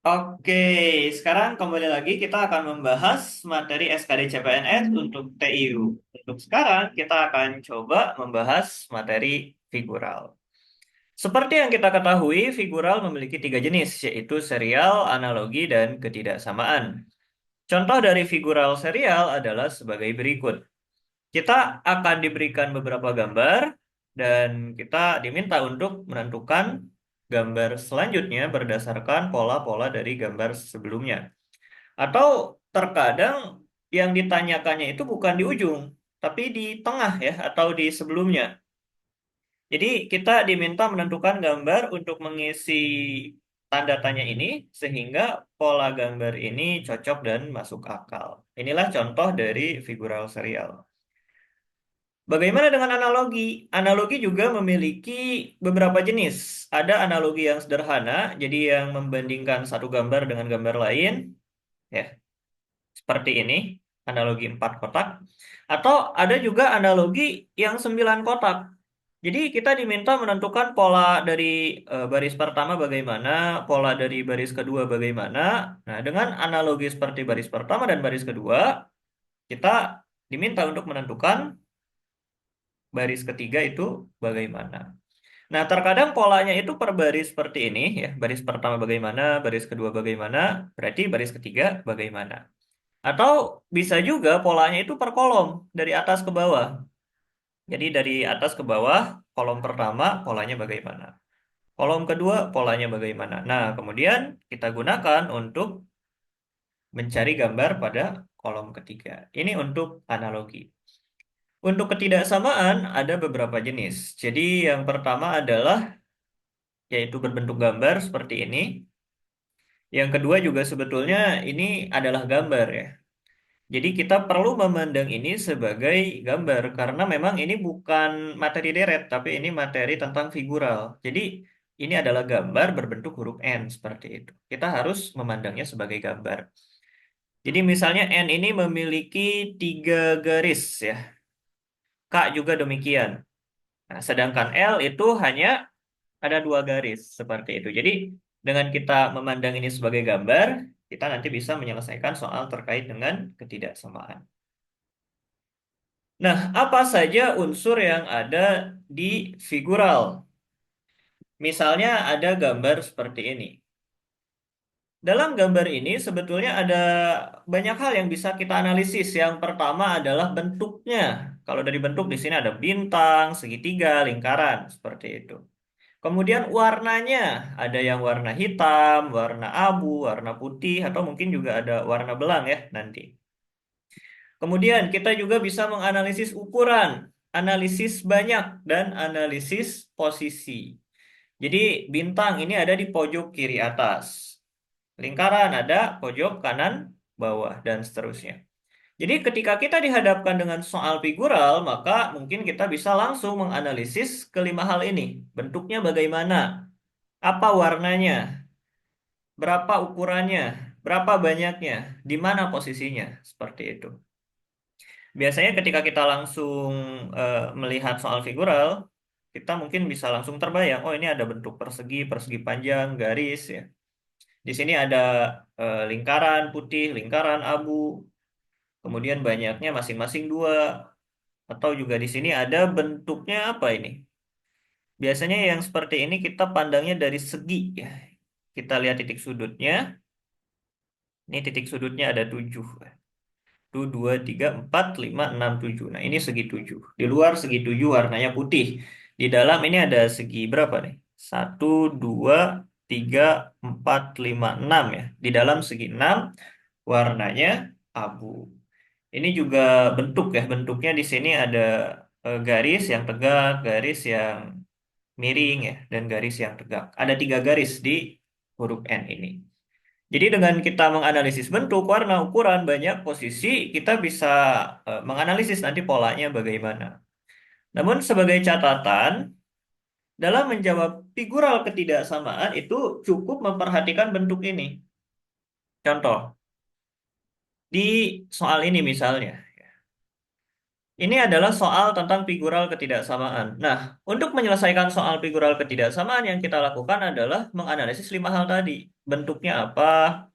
Oke, sekarang kembali lagi kita akan membahas materi SKD CPNS untuk TIU. Untuk sekarang kita akan coba membahas materi figural. Seperti yang kita ketahui, figural memiliki tiga jenis, yaitu serial, analogi, dan ketidaksamaan. Contoh dari figural serial adalah sebagai berikut. Kita akan diberikan beberapa gambar, dan kita diminta untuk menentukan gambar selanjutnya berdasarkan pola-pola dari gambar sebelumnya. Atau terkadang yang ditanyakannya itu bukan di ujung, tapi di tengah ya, atau di sebelumnya. Jadi kita diminta menentukan gambar untuk mengisi tanda tanya ini, sehingga pola gambar ini cocok dan masuk akal. Inilah contoh dari figural serial. Bagaimana dengan analogi? Analogi juga memiliki beberapa jenis. Ada analogi yang sederhana, jadi yang membandingkan satu gambar dengan gambar lain, ya, seperti ini, analogi 4 kotak. Atau ada juga analogi yang 9 kotak. Jadi kita diminta menentukan pola dari baris pertama bagaimana, pola dari baris kedua bagaimana. Nah, dengan analogi seperti baris pertama dan baris kedua, kita diminta untuk menentukan baris ketiga itu bagaimana. Nah, terkadang polanya itu per baris seperti ini, ya. Baris pertama bagaimana, baris kedua bagaimana, berarti baris ketiga bagaimana. Atau bisa juga polanya itu per kolom, dari atas ke bawah. Jadi dari atas ke bawah, kolom pertama polanya bagaimana. Kolom kedua polanya bagaimana. Nah, kemudian kita gunakan untuk mencari gambar pada kolom ketiga. Ini untuk analogi. Untuk ketidaksamaan ada beberapa jenis. Jadi yang pertama adalah yaitu berbentuk gambar seperti ini. Yang kedua juga sebetulnya ini adalah gambar ya. Jadi kita perlu memandang ini sebagai gambar karena memang ini bukan materi deret, tapi ini materi tentang figural. Jadi ini adalah gambar berbentuk huruf N seperti itu. Kita harus memandangnya sebagai gambar. Jadi misalnya N ini memiliki 3 garis ya. K juga demikian. Nah, sedangkan L itu hanya ada 2 garis seperti itu. Jadi dengan kita memandang ini sebagai gambar, kita nanti bisa menyelesaikan soal terkait dengan ketidaksamaan. Nah, apa saja unsur yang ada di figural? Misalnya ada gambar seperti ini. Dalam gambar ini sebetulnya ada banyak hal yang bisa kita analisis. Yang pertama adalah bentuknya. Kalau dari bentuk di sini ada bintang, segitiga, lingkaran, seperti itu. Kemudian warnanya, ada yang warna hitam, warna abu, warna putih, atau mungkin juga ada warna belang ya nanti. Kemudian kita juga bisa menganalisis ukuran, analisis banyak, dan analisis posisi. Jadi bintang ini ada di pojok kiri atas. Lingkaran ada pojok kanan bawah, dan seterusnya. Jadi ketika kita dihadapkan dengan soal figural, maka mungkin kita bisa langsung menganalisis kelima hal ini. Bentuknya bagaimana? Apa warnanya? Berapa ukurannya? Berapa banyaknya? Di mana posisinya? Seperti itu. Biasanya ketika kita langsung melihat soal figural, kita mungkin bisa langsung terbayang, oh ini ada bentuk persegi, persegi panjang, garis ya. Di sini ada lingkaran putih, lingkaran abu, kemudian banyaknya masing-masing 2. Atau juga di sini ada bentuknya apa ini? Biasanya yang seperti ini kita pandangnya dari segi ya. Kita lihat titik sudutnya. Ini titik sudutnya ada 7. 1, 2, 3, 4, 5, 6, 7. Nah, ini segi 7. Di luar segi 7 warnanya putih. Di dalam ini ada segi berapa nih? 1, 2, 3, 4, 5, 6 ya. Di dalam segi 6 warnanya abu. Ini juga bentuk ya. Bentuknya di sini ada garis yang tegak, garis yang miring ya, dan garis yang tegak. Ada 3 garis di huruf N ini. Jadi dengan kita menganalisis bentuk, warna, ukuran, banyak posisi, kita bisa menganalisis nanti polanya bagaimana. Namun sebagai catatan, dalam menjawab figural ketidaksamaan itu cukup memperhatikan bentuk ini. Contoh, di soal ini misalnya, Ini adalah soal tentang figural ketidaksamaan. Nah, untuk menyelesaikan soal figural ketidaksamaan yang kita lakukan adalah menganalisis lima hal tadi. Bentuknya apa,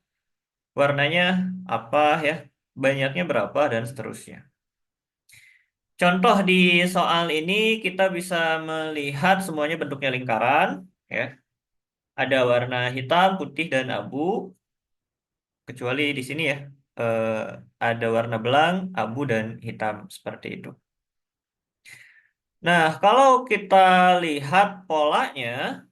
warnanya apa ya, banyaknya berapa, dan seterusnya. Contoh di soal ini kita bisa melihat semuanya bentuknya lingkaran, ya. Ada warna hitam, putih, dan abu, kecuali di sini ya, eh, ada warna belang, abu, dan hitam seperti itu. Nah, kalau kita lihat polanya,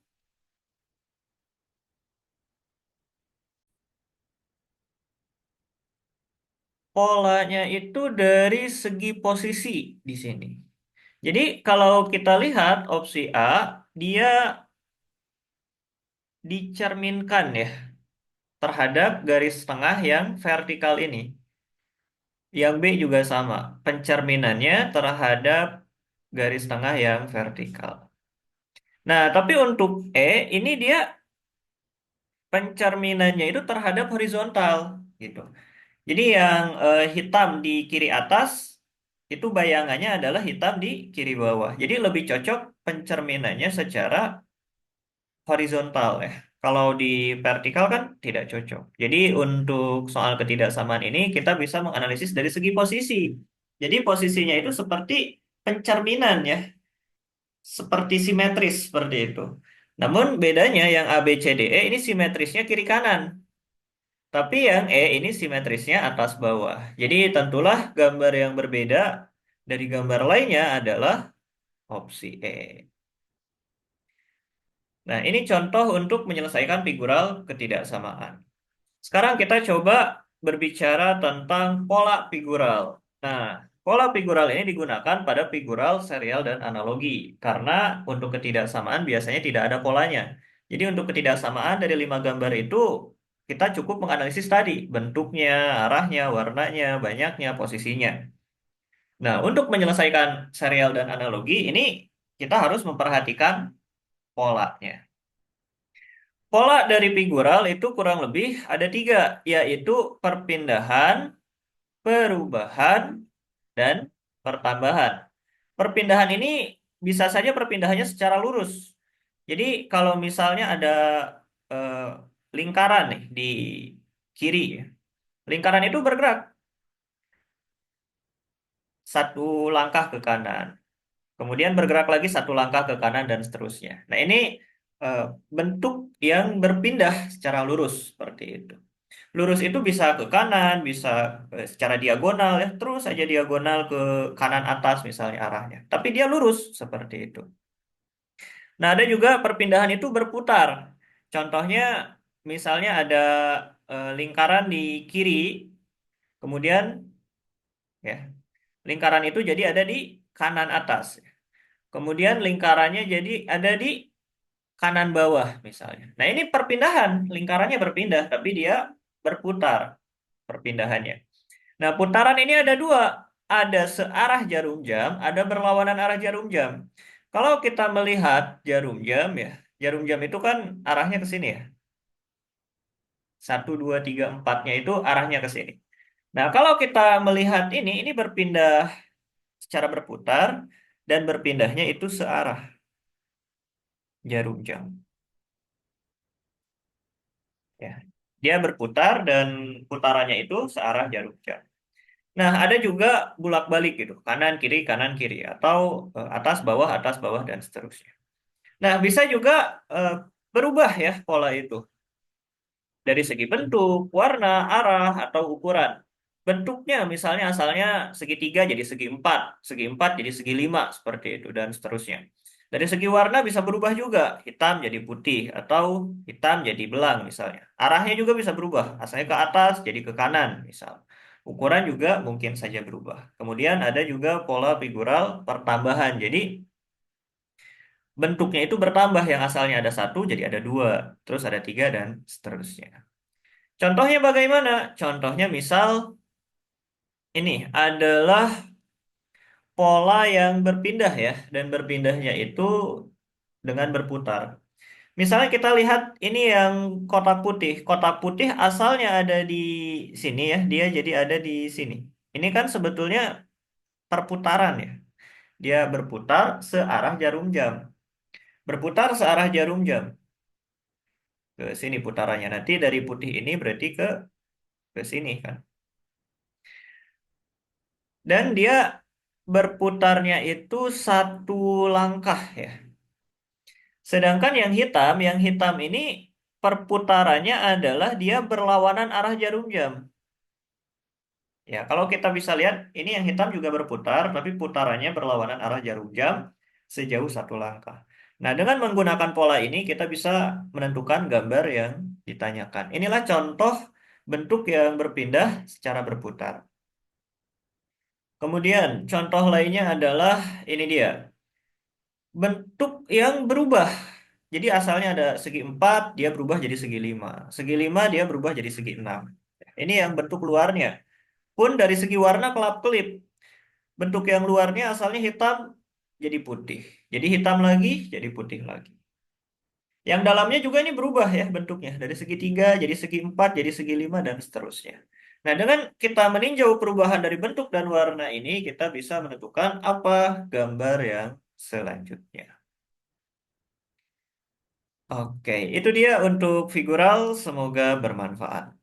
polanya itu dari segi posisi di sini. Jadi kalau kita lihat opsi A, dia dicerminkan ya terhadap garis tengah yang vertikal ini. Yang B juga sama, pencerminannya terhadap garis tengah yang vertikal. Nah, tapi untuk E, ini dia pencerminannya itu terhadap horizontal gitu. Jadi yang hitam di kiri atas itu bayangannya adalah hitam di kiri bawah. Jadi lebih cocok pencerminannya secara horizontal ya. Kalau di vertikal kan tidak cocok. Jadi untuk soal ketidaksamaan ini kita bisa menganalisis dari segi posisi. Jadi posisinya itu seperti pencerminan ya, seperti simetris seperti itu. Namun bedanya yang A, B, C, D, E ini simetrisnya kiri kanan. Tapi yang E ini simetrisnya atas bawah. Jadi tentulah gambar yang berbeda dari gambar lainnya adalah opsi E. Nah, ini contoh untuk menyelesaikan figural ketidaksamaan. Sekarang kita coba berbicara tentang pola figural. Nah, pola figural ini digunakan pada figural, serial, dan analogi. Karena untuk ketidaksamaan biasanya tidak ada polanya. Jadi untuk ketidaksamaan dari lima gambar itu, kita cukup menganalisis tadi, bentuknya, arahnya, warnanya, banyaknya, posisinya. Nah, untuk menyelesaikan serial dan analogi, ini kita harus memperhatikan polanya. Pola dari figural itu kurang lebih ada tiga, yaitu perpindahan, perubahan, dan pertambahan. Perpindahan ini bisa saja perpindahannya secara lurus. Jadi kalau misalnya ada eh, lingkaran nih di kiri, ya. Lingkaran itu bergerak satu langkah ke kanan, kemudian bergerak lagi satu langkah ke kanan dan seterusnya. Nah ini eh, bentuk yang berpindah secara lurus seperti itu. Lurus itu bisa ke kanan, bisa secara diagonal ya, terus aja diagonal ke kanan atas misalnya arahnya. Tapi dia lurus seperti itu. Nah, ada juga perpindahan itu berputar. Contohnya misalnya ada lingkaran di kiri, kemudian ya, lingkaran itu jadi ada di kanan atas. Kemudian lingkarannya jadi ada di kanan bawah misalnya. Nah, ini perpindahan, lingkarannya berpindah tapi dia berputar perpindahannya. Nah, putaran ini ada dua. Ada searah jarum jam, ada berlawanan arah jarum jam. Kalau kita melihat jarum jam ya, jarum jam itu kan arahnya ke sini ya. Satu, dua, tiga, empatnya itu arahnya ke sini. Nah, kalau kita melihat ini berpindah secara berputar dan berpindahnya itu searah jarum jam. Ya, dia berputar dan putarannya itu searah jarum jam. Nah, ada juga bolak-balik gitu, kanan kiri, atau atas bawah dan seterusnya. Nah, bisa juga eh, berubah ya pola itu dari segi bentuk, warna, arah, atau ukuran. Bentuknya misalnya asalnya segitiga jadi segi empat jadi segi lima seperti itu dan seterusnya. Dari segi warna bisa berubah juga, hitam jadi putih atau hitam jadi belang misalnya. Arahnya juga bisa berubah, asalnya ke atas jadi ke kanan misal. Ukuran juga mungkin saja berubah. Kemudian ada juga pola figural pertambahan. Jadi bentuknya itu bertambah yang asalnya ada satu jadi ada dua, terus ada tiga dan seterusnya. Contohnya bagaimana? Contohnya misal ini adalah pola yang berpindah ya, dan berpindahnya itu dengan berputar. Misalnya kita lihat ini yang kotak putih. Kotak putih asalnya ada di sini ya, dia jadi ada di sini. Ini kan sebetulnya perputaran ya. Dia berputar searah jarum jam. Berputar searah jarum jam. Ke sini putarannya. Nanti dari putih ini berarti ke sini kan. Dan dia berputarnya itu satu langkah ya. Sedangkan yang hitam ini perputarannya adalah dia berlawanan arah jarum jam. Ya, kalau kita bisa lihat, ini yang hitam juga berputar, tapi putarannya berlawanan arah jarum jam sejauh satu langkah. Nah, dengan menggunakan pola ini, kita bisa menentukan gambar yang ditanyakan. Inilah contoh bentuk yang berpindah secara berputar. Kemudian, contoh lainnya adalah ini dia. Bentuk yang berubah. Jadi asalnya ada segi 4, dia berubah jadi segi 5. Segi 5, dia berubah jadi segi 6. Ini yang bentuk luarnya. Pun dari segi warna kelap-kelip. Bentuk yang luarnya asalnya hitam jadi putih. Jadi hitam lagi, jadi putih lagi. Yang dalamnya juga ini berubah ya bentuknya. Dari segi 3 jadi segi 4, jadi segi 5, dan seterusnya. Nah, dengan kita meninjau perubahan dari bentuk dan warna ini, kita bisa menentukan apa gambar yang selanjutnya. Oke, itu dia untuk figural. Semoga bermanfaat.